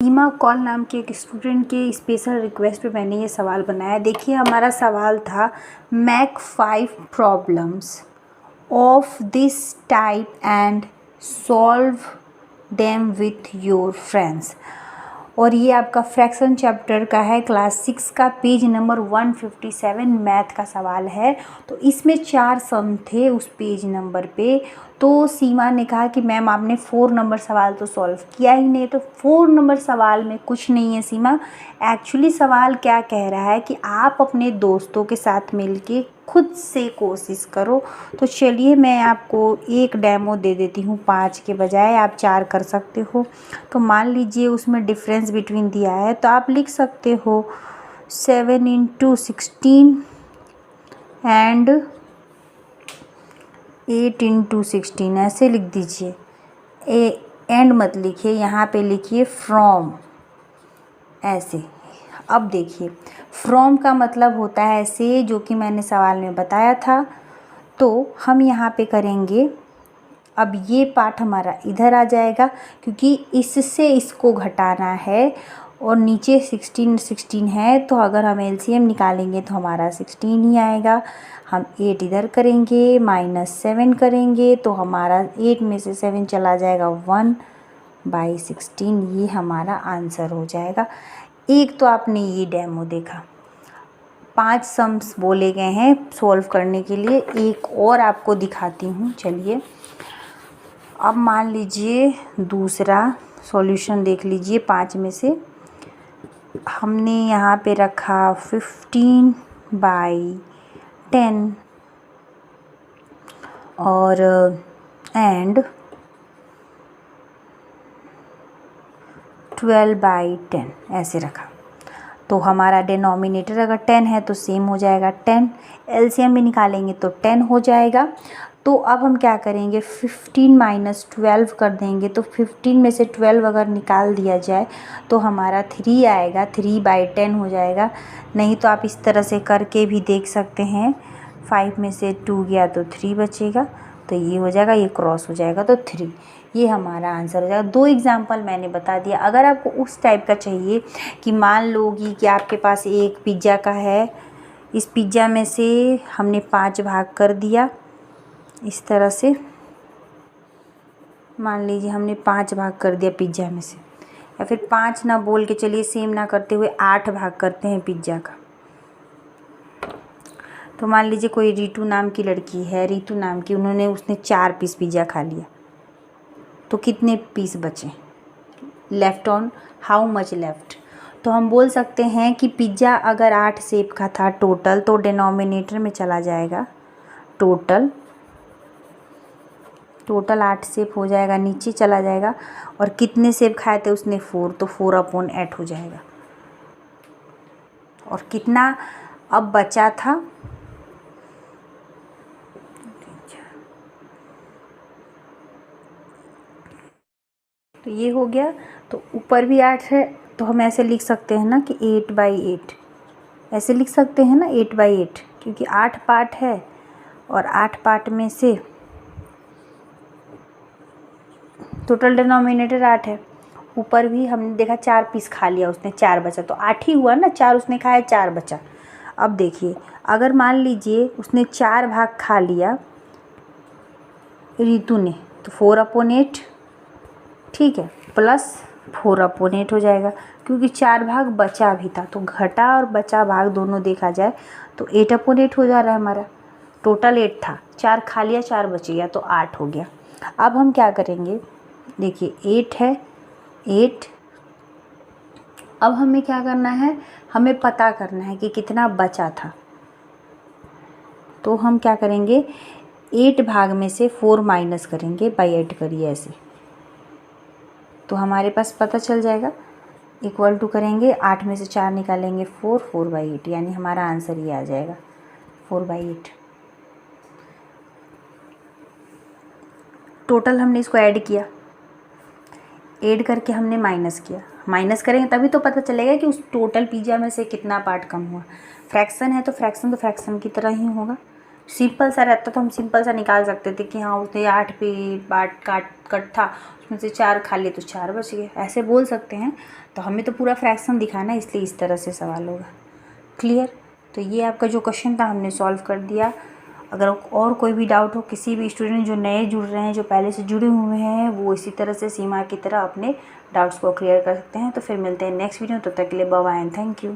सीमा कौल नाम के एक स्टूडेंट के स्पेशल रिक्वेस्ट पे मैंने ये सवाल बनाया। देखिए हमारा सवाल था make 5 problems of this type and solve them with your friends. और ये आपका फ्रैक्शन चैप्टर का है, क्लास 6 का, पेज नंबर 157 मैथ का सवाल है। तो इसमें 4 सम थे उस पेज नंबर पे। तो सीमा ने कहा कि मैम आपने 4 नंबर सवाल तो सॉल्व किया ही नहीं। तो 4 नंबर सवाल में कुछ नहीं है सीमा। एक्चुअली सवाल क्या कह रहा है कि आप अपने दोस्तों के साथ मिलके खुद से कोशिश करो। तो चलिए मैं आपको एक डेमो दे देती हूँ, 5 के बजाय आप 4 कर सकते हो। तो मान लीजिए उसमें डिफरेंस बिटवीन दिया है, तो आप लिख सकते हो 7 × 16 एंड 8 × 16, ऐसे लिख दीजिए। एंड मत लिखिए, यहाँ पे लिखिए फ्रॉम, ऐसे। अब देखिए फ्रॉम का मतलब होता है ऐसे, जो कि मैंने सवाल में बताया था। तो हम यहाँ पे करेंगे, अब ये पार्ट हमारा इधर आ जाएगा क्योंकि इससे इसको घटाना है और नीचे 16 है। तो अगर हम एलसीएम निकालेंगे तो हमारा 16 ही आएगा। हम 8 इधर करेंगे, -7 करेंगे तो हमारा 8 में से 7 चला जाएगा 1/16। ये हमारा आंसर हो जाएगा। एक तो आपने ये डेमो देखा, 5 सम्स बोले गए हैं सॉल्व करने के लिए। एक और आपको दिखाती हूँ, चलिए। अब मान लीजिए दूसरा सॉल्यूशन देख लीजिए। 5 में से हमने यहाँ पे रखा 15/10 और एंड 12/10 ऐसे रखा। तो हमारा डिनोमिनेटर अगर 10 है तो सेम हो जाएगा 10। एलसीएम भी निकालेंगे तो 10 हो जाएगा। तो अब हम क्या करेंगे, 15 - 12 कर देंगे। तो 15 में से 12 अगर निकाल दिया जाए तो हमारा 3 आएगा, 3/10 हो जाएगा। नहीं तो आप इस तरह से करके भी देख सकते हैं। 5 में से 2 गया तो 3 बचेगा, तो ये हो जाएगा, ये क्रॉस हो जाएगा तो 3। ये हमारा आंसर हो जाएगा। 2 एग्जाम्पल मैंने बता दिया। अगर आपको उस टाइप का चाहिए कि मान लो कि आपके पास एक पिज़्ज़ा का है, इस पिज़्ज़ा में से हमने 5 भाग कर दिया इस तरह से। मान लीजिए हमने 5 भाग कर दिया पिज़्ज़ा में से, या फिर 5 ना बोल के चलिए सेम ना करते हुए 8 भाग करते हैं पिज़्ज़ा का। तो मान लीजिए कोई रीतू नाम की लड़की है, रीतू नाम की, उसने 4 पीस पिज़्ज़ा खा लिया। तो कितने पीस बचे, left on how much left. तो हम बोल सकते हैं कि पिज़्ज़ा अगर 8 शेप का था टोटल, तो डिनोमिनेटर में चला जाएगा टोटल 8 शेप हो जाएगा, नीचे चला जाएगा। और कितने शेप खाए थे उसने, 4, तो 4/8 हो जाएगा। और कितना अब बचा था, तो ये हो गया। तो ऊपर भी 8 है, तो हम ऐसे लिख सकते हैं ना कि 8/8, ऐसे लिख सकते हैं ना 8/8, क्योंकि 8 पार्ट है और 8 पार्ट में से टोटल डिनोमिनेटर 8 है। ऊपर भी हमने देखा 4 पीस खा लिया उसने, 4 बचा, तो 8 ही हुआ ना। 4 उसने खाया, 4 बचा। अब देखिए अगर मान लीजिए उसने 4 भाग खा लिया रीतू ने, तो 4/8, ठीक है, प्लस 4/8 हो जाएगा, क्योंकि 4 भाग बचा भी था। तो घटा और बचा भाग दोनों देखा जाए तो 8/8 हो जा रहा है हमारा। टोटल 8 था, 4 खा लिया, 4 बच गया, तो 8 हो गया। अब हम क्या करेंगे, देखिए 8 है, 8। अब हमें क्या करना है, हमें पता करना है कि कितना बचा था। तो हम क्या करेंगे, 8 भाग में से 4 माइनस करेंगे, /8 करिए ऐसे, तो हमारे पास पता चल जाएगा। इक्वल टू करेंगे, 8 में से 4 निकालेंगे 4/8, यानी हमारा आंसर ये आ जाएगा 4/8। टोटल हमने इसको ऐड किया, ऐड करके हमने माइनस किया। माइनस करेंगे तभी तो पता चलेगा कि उस टोटल पिज़्ज़ा में से कितना पार्ट कम हुआ। फ्रैक्शन है तो फ्रैक्शन की तरह ही होगा। सिंपल सा रहता तो हम सिंपल सा निकाल सकते थे कि हाँ उसने 8 पे बाट कट था, उसमें से 4 खा लिए तो 4 बच गए, ऐसे बोल सकते हैं। तो हमें तो पूरा फ्रैक्शन दिखाना है, इसलिए इस तरह से सवाल होगा। क्लियर? तो ये आपका जो क्वेश्चन था हमने सॉल्व कर दिया। अगर और कोई भी डाउट हो, किसी भी स्टूडेंट जो नए जुड़ रहे हैं, जो पहले से जुड़े हुए हैं, वो इसी तरह से सीमा की तरह अपने डाउट्स को क्लियर कर सकते हैं। तो फिर मिलते हैं नेक्स्ट वीडियो, तब तक के लिए bye bye and thank you.